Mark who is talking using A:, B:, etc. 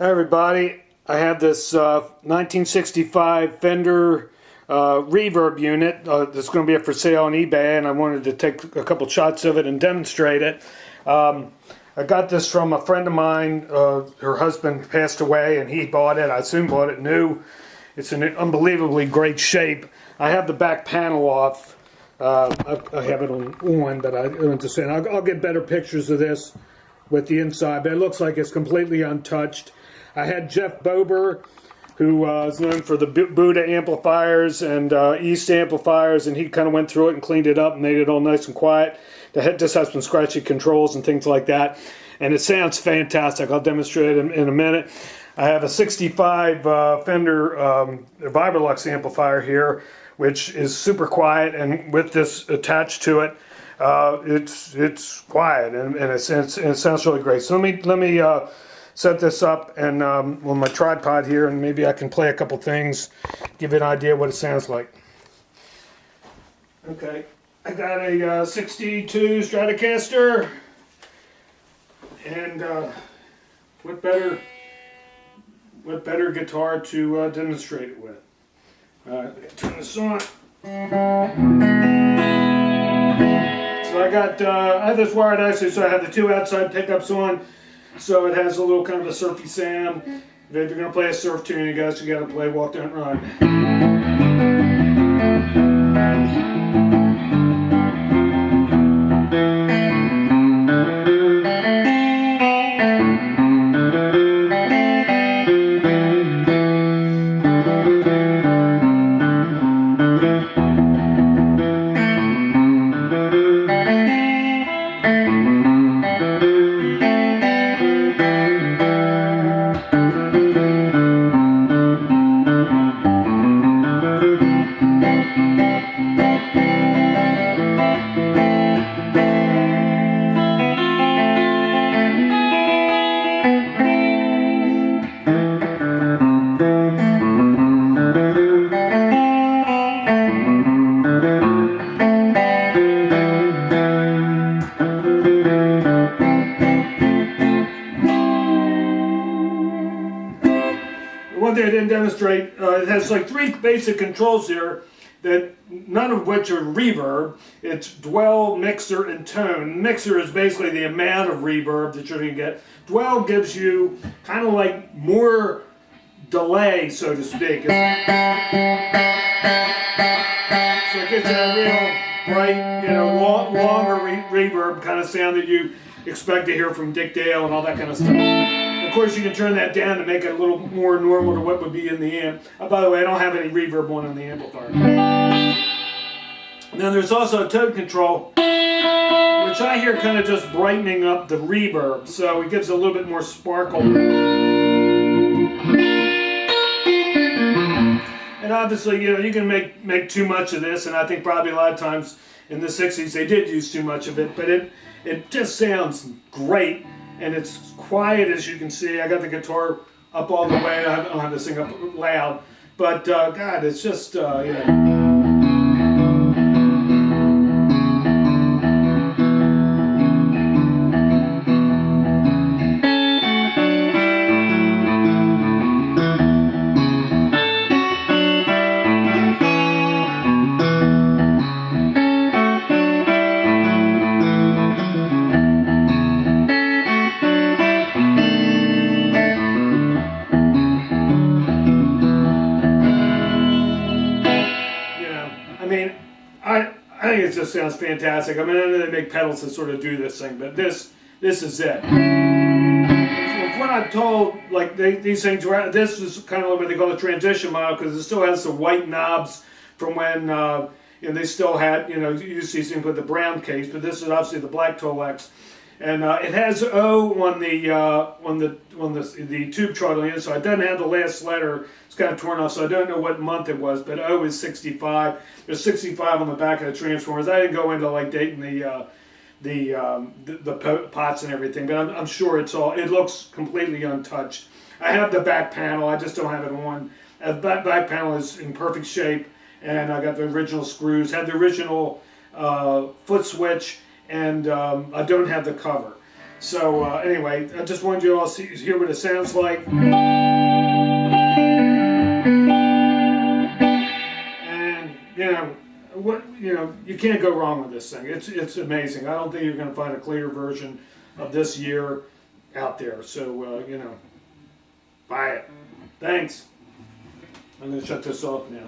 A: Hi everybody, I have this 1965 Fender Reverb Unit that's going to be up for sale on eBay, and I wanted to take a couple shots of it and demonstrate it. I got this from a friend of mine. Her husband passed away and he bought it. I assume bought it new. It's in unbelievably great shape. I have the back panel off. I have it on, but I want to say I'll get better pictures of this with the inside, but it looks like it's completely untouched. I had Jeff Bober, who is known for the Buddha amplifiers and East amplifiers, and he kind of went through it and cleaned it up and made it all nice and quiet. The head just has some scratchy controls and things like that, and it sounds fantastic. I'll demonstrate it in a minute. I have a 65 Fender Vibrolux amplifier here, which is super quiet, and with this attached to it, it's quiet and it sounds really great. So let me set this up and on my tripod here, and maybe I can play a couple things, give you an idea what it sounds like. Okay, I got a 62 Stratocaster, and what better guitar to demonstrate it with. Turn this on. So I have this wired IC, so I have the two outside pickups on, so it has a little kind of a surfy sound. If you're going to play a surf tune, you got to play Walk Don't Run. One thing I didn't demonstrate, it has like three basic controls here, that none of which are reverb. It's dwell, mixer, and tone. Mixer is basically the amount of reverb that you're going to get. Dwell gives you kind of like more delay, so to speak. So it gives you a real bright, longer reverb kind of sound that you expect to hear from Dick Dale and all that kind of stuff. Of course, you can turn that down to make it a little more normal to what would be in the amp. By the way, I don't have any reverb on in the amplifier. Now there's also a tone control, which I hear kind of just brightening up the reverb, so it gives a little bit more sparkle. And obviously, you can make too much of this, and I think probably a lot of times in the 60s they did use too much of it, but it just sounds great. And it's quiet, as you can see. I got the guitar up all the way. I don't have to sing up loud, but God, it's just I think it just sounds fantastic. I mean, I know they make pedals that sort of do this thing, but this is it. From what I'm told, like these things, this is kind of what they call a transition model, because it still has the white knobs from when they still had, you used to see things with the brown case, but this is obviously the black Tolex, and it has O on the tube trottle, so it doesn't have the last letter. It's kind of torn off, so I don't know what month it was, but O is 65. There's 65 on the back of the transformers. I didn't go into like dating the pots and everything, but I'm sure it looks completely untouched. I have the back panel, I just don't have it on. The back panel is in perfect shape, and I got the original screws, had the original foot switch, and I don't have the cover. So anyway, I just wanted you all to hear what it sounds like. And you can't go wrong with this thing. It's amazing. I don't think you're going to find a cleaner version of this year out there. So buy it. Thanks. I'm going to shut this off now.